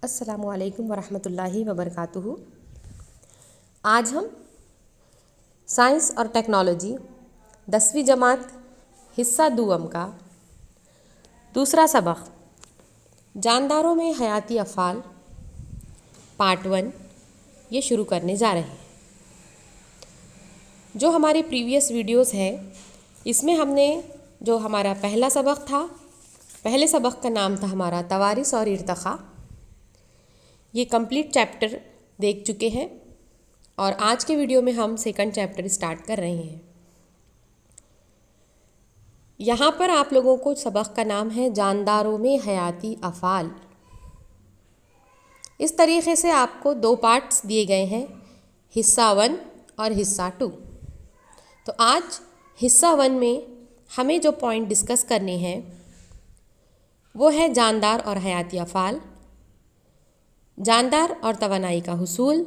السلام علیکم ورحمۃ اللہ وبرکاتہ۔ آج ہم سائنس اور ٹیکنالوجی 10ویں جماعت حصہ دوم کا دوسرا سبق جانداروں میں حیاتی افعال پارٹ 1 یہ شروع کرنے جا رہے ہیں۔ جو ہماری پریویس ویڈیوز ہیں اس میں ہم نے جو ہمارا پہلا سبق تھا، پہلے سبق کا نام تھا ہمارا توارث اور ارتقاء، یہ کمپلیٹ چیپٹر دیکھ چکے ہیں اور آج کے ویڈیو میں ہم سیکنڈ چیپٹر اسٹارٹ کر رہے ہیں۔ یہاں پر آپ لوگوں کو سبق کا نام ہے جانداروں میں حیاتی افعال۔ اس طریقے سے آپ کو 2 پارٹس دیے گئے ہیں، حصہ 1 اور حصہ 2۔ تو آج حصہ 1 میں ہمیں جو پوائنٹ ڈسکس کرنے ہیں وہ ہے جاندار اور حیاتی افعال، جاندار اور توانائی کا حصول،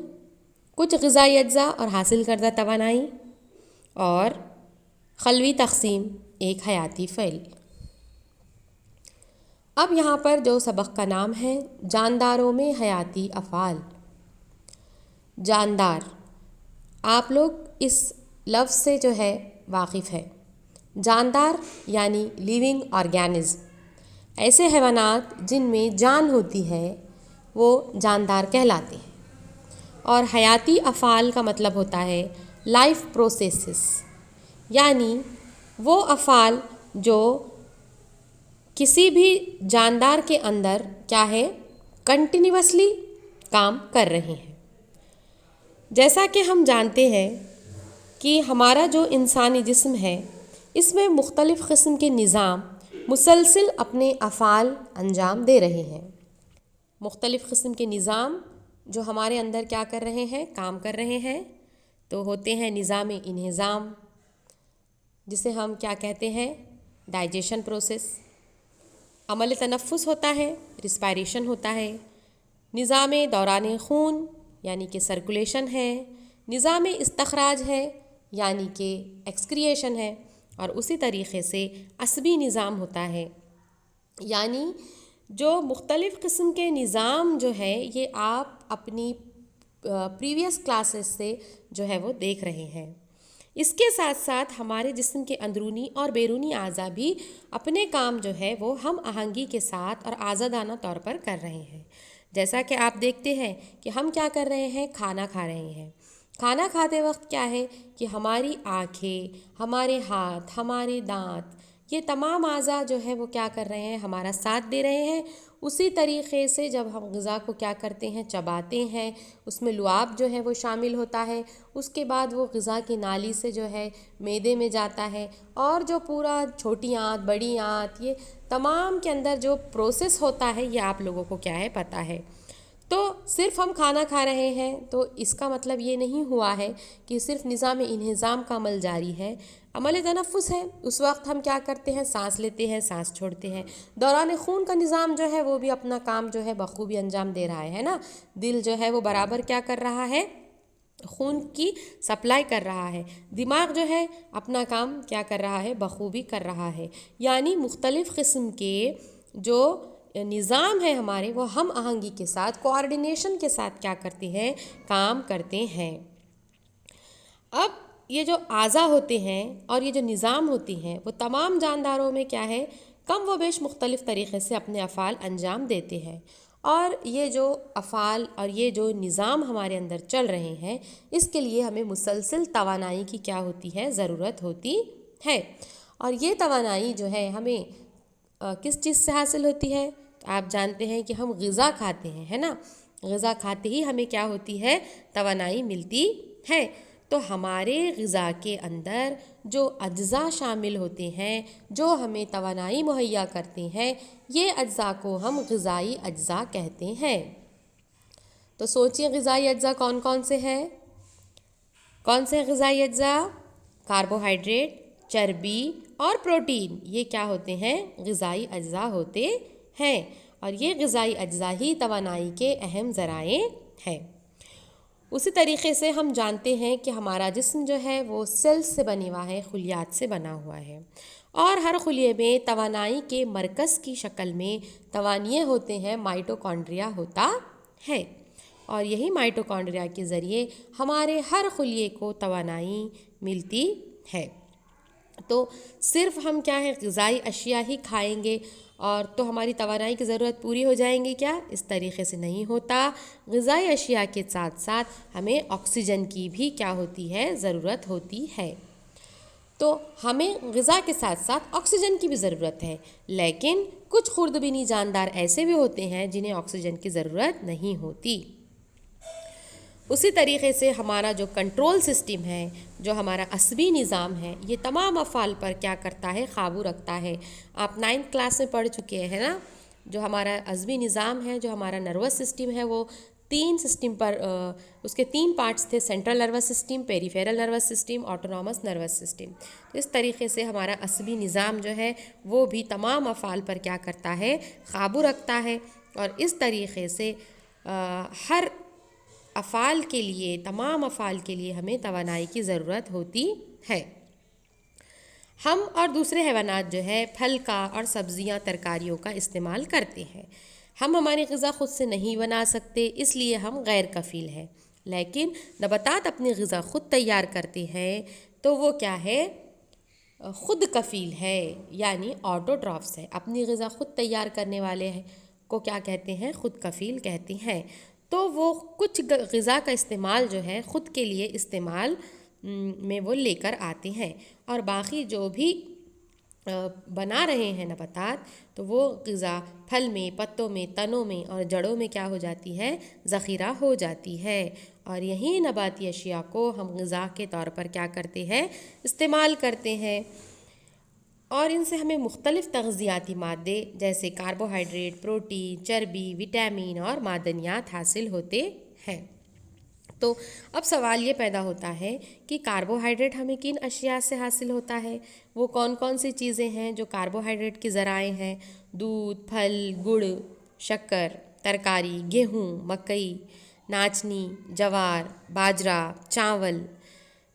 کچھ غذائی اجزاء اور حاصل کردہ توانائی، اور خلوی تقسیم ایک حیاتی فعل۔ اب یہاں پر جو سبق کا نام ہے جانداروں میں حیاتی افعال۔ جاندار، آپ لوگ اس لفظ سے جو ہے واقف ہے۔ جاندار یعنی لیونگ آرگینزم، ایسے حیوانات جن میں جان ہوتی ہے وہ جاندار کہلاتے ہیں۔ اور حیاتی افعال کا مطلب ہوتا ہے لائف پروسیسز، یعنی وہ افعال جو کسی بھی جاندار کے اندر کیا ہے کنٹینیوسلی کام کر رہے ہیں۔ جیسا کہ ہم جانتے ہیں کہ ہمارا جو انسانی جسم ہے اس میں مختلف قسم کے نظام مسلسل اپنے افعال انجام دے رہے ہیں۔ مختلف قسم کے نظام جو ہمارے اندر کیا کر رہے ہیں، کام کر رہے ہیں، تو ہوتے ہیں نظام انہضام، جسے ہم کیا کہتے ہیں ڈائجیشن پروسیس، عمل تنفس ہوتا ہے، ریسپائریشن ہوتا ہے، نظام دوران خون یعنی کہ سرکولیشن ہے، نظام استخراج ہے یعنی کہ ایکسکریشن ہے، اور اسی طریقے سے عصبی نظام ہوتا ہے۔ یعنی جو مختلف قسم کے نظام جو ہے یہ آپ اپنی پریویس کلاسز سے جو ہے وہ دیکھ رہے ہیں۔ اس کے ساتھ ساتھ ہمارے جسم کے اندرونی اور بیرونی اعضاء بھی اپنے کام جو ہے وہ ہم آہنگی کے ساتھ اور آزادانہ طور پر کر رہے ہیں۔ جیسا کہ آپ دیکھتے ہیں کہ ہم کیا کر رہے ہیں، کھانا کھا رہے ہیں۔ کھانا کھاتے وقت کیا ہے کہ ہماری آنکھیں، ہمارے ہاتھ، ہمارے دانت، یہ تمام اعضاء جو ہے وہ کیا کر رہے ہیں، ہمارا ساتھ دے رہے ہیں۔ اسی طریقے سے جب ہم غذا کو کیا کرتے ہیں، چباتے ہیں، اس میں لعاب جو ہے وہ شامل ہوتا ہے، اس کے بعد وہ غذا کی نالی سے جو ہے معدے میں جاتا ہے، اور جو پورا چھوٹی آنت بڑی آنت یہ تمام کے اندر جو پروسیس ہوتا ہے یہ آپ لوگوں کو کیا ہے پتہ ہے۔ تو صرف ہم کھانا کھا رہے ہیں تو اس کا مطلب یہ نہیں ہوا ہے کہ صرف نظام انہضام کا عمل جاری ہے۔ عمل تنفس ہے، اس وقت ہم کیا کرتے ہیں، سانس لیتے ہیں، سانس چھوڑتے ہیں۔ دوران خون کا نظام جو ہے وہ بھی اپنا کام جو ہے بخوبی انجام دے رہا ہے نا، دل جو ہے وہ برابر کیا کر رہا ہے، خون کی سپلائی کر رہا ہے، دماغ جو ہے اپنا کام کیا کر رہا ہے، بخوبی کر رہا ہے۔ یعنی مختلف قسم کے جو نظام ہے ہمارے وہ ہم آہنگی کے ساتھ، کوآرڈینیشن کے ساتھ کیا کرتے ہیں، کام کرتے ہیں۔ اب یہ جو اعضاء ہوتے ہیں اور یہ جو نظام ہوتی ہیں وہ تمام جانداروں میں کیا ہے کم و بیش مختلف طریقے سے اپنے افعال انجام دیتے ہیں، اور یہ جو افعال اور یہ جو نظام ہمارے اندر چل رہے ہیں اس کے لیے ہمیں مسلسل توانائی کی کیا ہوتی ہے، ضرورت ہوتی ہے۔ اور یہ توانائی جو ہے ہمیں کس چیز سے حاصل ہوتی ہے، آپ جانتے ہیں کہ ہم غذا کھاتے ہیں، ہے نا، غذا کھاتے ہی ہمیں کیا ہوتی ہے، توانائی ملتی ہے۔ تو ہمارے غذا کے اندر جو اجزاء شامل ہوتے ہیں جو ہمیں توانائی مہیا کرتے ہیں یہ اجزاء کو ہم غذائی اجزاء کہتے ہیں۔ تو سوچئے غذائی اجزاء کون کون سے ہیں، کون سے غذائی اجزاء، کاربوہائیڈریٹ، چربی اور پروٹین، یہ کیا ہوتے ہیں، غذائی اجزاء ہوتے ہیں، اور یہ غذائی اجزاء ہی توانائی کے اہم ذرائع ہیں۔ اسی طریقے سے ہم جانتے ہیں کہ ہمارا جسم جو ہے وہ سیلز سے بنا ہوا ہے، خلیات سے بنا ہوا ہے، اور ہر خلیے میں توانائی کے مرکز کی شکل میں توانائییں ہوتے ہیں، مائٹوکونڈریا ہوتا ہے، اور یہی مائٹوکونڈریا کے ذریعے ہمارے ہر خلیے کو توانائی ملتی ہے۔ تو صرف ہم کیا ہے غذائی اشیاء ہی کھائیں گے اور تو ہماری توانائی کی ضرورت پوری ہو جائیں گی کیا؟ اس طریقے سے نہیں ہوتا۔ غذائی اشیاء کے ساتھ ساتھ ہمیں آکسیجن کی بھی کیا ہوتی ہے؟ ضرورت ہوتی ہے۔ تو ہمیں غذا کے ساتھ ساتھ آکسیجن کی بھی ضرورت ہے، لیکن کچھ خردبینی جاندار ایسے بھی ہوتے ہیں جنہیں آکسیجن کی ضرورت نہیں ہوتی۔ اسی طریقے سے ہمارا جو کنٹرول سسٹم ہے، جو ہمارا عصبی نظام ہے، یہ تمام افعال پر کیا کرتا ہے؟ قابو رکھتا ہے۔ آپ 9th کلاس میں پڑھ چکے ہیں نا، جو ہمارا عصبی نظام ہے، جو ہمارا نروس سسٹم ہے، وہ 3 سسٹم پر اس کے 3 پارٹس تھے: central nervous system, peripheral nervous system, autonomous nervous system. اس طریقے سے ہمارا عصبی نظام جو ہے وہ بھی تمام افعال پر کیا کرتا ہے؟ قابو رکھتا ہے، اور اس طریقے سے ہر افعال کے لیے، تمام افعال کے لیے ہمیں توانائی کی ضرورت ہوتی ہے۔ ہم اور دوسرے حیوانات جو ہے پھل کا اور سبزیاں، ترکاریوں کا استعمال کرتے ہیں۔ ہم ہماری غذا خود سے نہیں بنا سکتے، اس لیے ہم غیر کفیل ہیں، لیکن نباتات اپنی غذا خود تیار کرتے ہیں، تو وہ کیا ہے؟ خود کفیل ہے، یعنی آٹوٹرافس ہے۔ اپنی غذا خود تیار کرنے والے ہیں کو کیا کہتے ہیں؟ خود کفیل کہتے ہیں۔ تو وہ کچھ غذا کا استعمال جو ہے خود کے لیے استعمال میں وہ لے کر آتے ہیں، اور باقی جو بھی بنا رہے ہیں نباتات، تو وہ غذا پھل میں، پتوں میں، تنوں میں اور جڑوں میں کیا ہو جاتی ہے؟ ذخیرہ ہو جاتی ہے، اور یہی نباتی اشیاء کو ہم غذا کے طور پر کیا کرتے ہیں؟ استعمال کرتے ہیں، اور ان سے ہمیں مختلف تغذیاتی مادے جیسے کاربوہائیڈریٹ، پروٹین، چربی، وٹامن اور معدنیات حاصل ہوتے ہیں۔ تو اب سوال یہ پیدا ہوتا ہے کہ کاربوہائیڈریٹ ہمیں کن اشیاء سے حاصل ہوتا ہے؟ وہ کون کون سی چیزیں ہیں جو کاربوہائیڈریٹ کے ذرائع ہیں؟ دودھ، پھل، گڑ، شکر، ترکاری، گیہوں، مکئی، ناچنی، جوار، باجرا، چاول،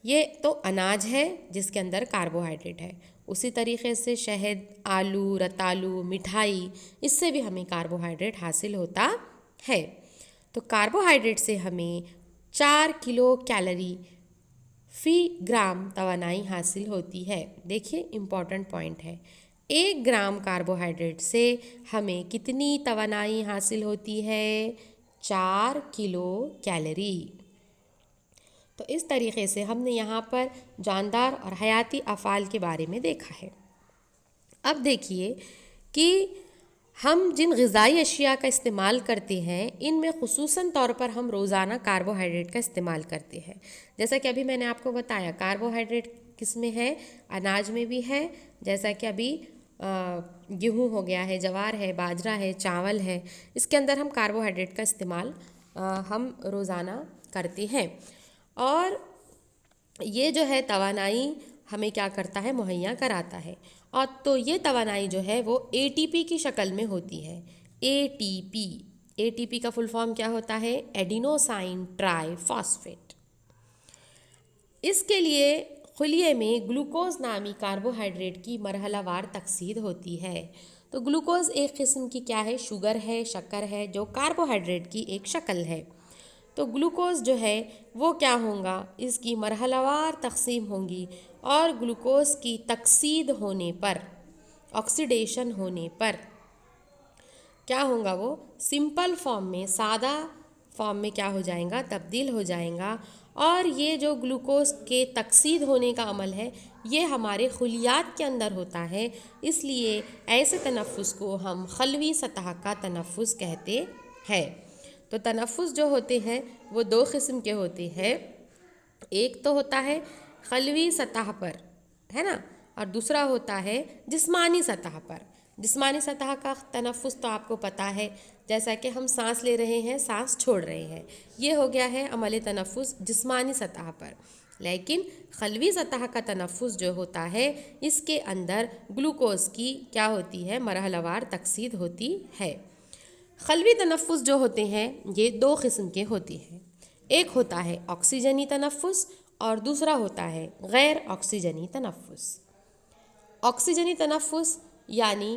یہ تو اناج ہے جس کے اندر کاربوہائیڈریٹ ہے۔ اسی طریقے سے شہد، آلو، رتالو، مٹھائی، اس سے بھی ہمیں کاربوہائیڈریٹ حاصل ہوتا ہے۔ تو کاربوہائیڈریٹ سے ہمیں 4 کلو کیلری فی گرام توانائی حاصل ہوتی ہے۔ دیکھیے امپورٹنٹ پوائنٹ ہے، 1 گرام کاربوہائیڈریٹ سے ہمیں کتنی توانائی حاصل ہوتی ہے؟ 4 کلو کیلری۔ تو اس طریقے سے ہم نے یہاں پر جاندار اور حیاتی افعال کے بارے میں دیکھا ہے۔ اب دیکھیے کہ ہم جن غذائی اشیاء کا استعمال کرتے ہیں، ان میں خصوصاً طور پر ہم روزانہ کاربوہائیڈریٹ کا استعمال کرتے ہیں۔ جیسا کہ ابھی میں نے آپ کو بتایا، کاربوہائیڈریٹ کس میں ہے؟ اناج میں بھی ہے، جیسا کہ ابھی گیہوں ہو گیا ہے، جوار ہے، باجرا ہے، چاول ہے، اس کے اندر ہم کاربوہائیڈریٹ کا استعمال ہم روزانہ کرتے ہیں، اور یہ جو ہے توانائی ہمیں کیا کرتا ہے؟ مہیا کراتا ہے، اور تو یہ توانائی جو ہے وہ اے ٹی پی کی شکل میں ہوتی ہے۔ اے ٹی پی کا فل فارم کیا ہوتا ہے؟ ایڈینوسائن ٹرائی فاسفیٹ۔ اس کے لیے خلیے میں گلوکوز نامی کاربوہائیڈریٹ کی مرحلہ وار تکسید ہوتی ہے۔ تو گلوکوز ایک قسم کی کیا ہے؟ شوگر ہے، شکر ہے، جو کاربوہائیڈریٹ کی ایک شکل ہے۔ تو گلوکوز جو ہے وہ کیا ہوگا؟ اس کی مرحلہ وار تقسیم ہوں گی، اور گلوکوز کی تکسید ہونے پر، آکسیڈیشن ہونے پر کیا ہوگا؟ وہ سمپل فارم میں، سادہ فارم میں کیا ہو جائے گا؟ تبدیل ہو جائے گا، اور یہ جو گلوکوز کے تکسید ہونے کا عمل ہے یہ ہمارے خلیات کے اندر ہوتا ہے، اس لیے ایسے تنفس کو ہم خلوی سطح کا تنفس کہتے ہیں۔ تو تنفس جو ہوتے ہیں وہ 2 قسم کے ہوتے ہیں، ایک تو ہوتا ہے خلوی سطح پر، ہے نا، اور دوسرا ہوتا ہے جسمانی سطح پر۔ جسمانی سطح کا تنفس تو آپ کو پتہ ہے، جیسا کہ ہم سانس لے رہے ہیں، سانس چھوڑ رہے ہیں، یہ ہو گیا ہے عمل تنفس جسمانی سطح پر۔ لیکن خلوی سطح کا تنفس جو ہوتا ہے، اس کے اندر گلوکوز کی کیا ہوتی ہے؟ مرحلہ وار تکسید ہوتی ہے۔ خلوی تنفس جو ہوتے ہیں یہ 2 قسم کے ہوتے ہیں، ایک ہوتا ہے آکسیجنی تنفس اور دوسرا ہوتا ہے غیر آکسیجنی تنفس۔ آکسیجنی تنفس یعنی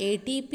ATP,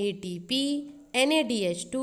ATP, NADH2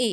A।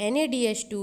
NADH2,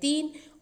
3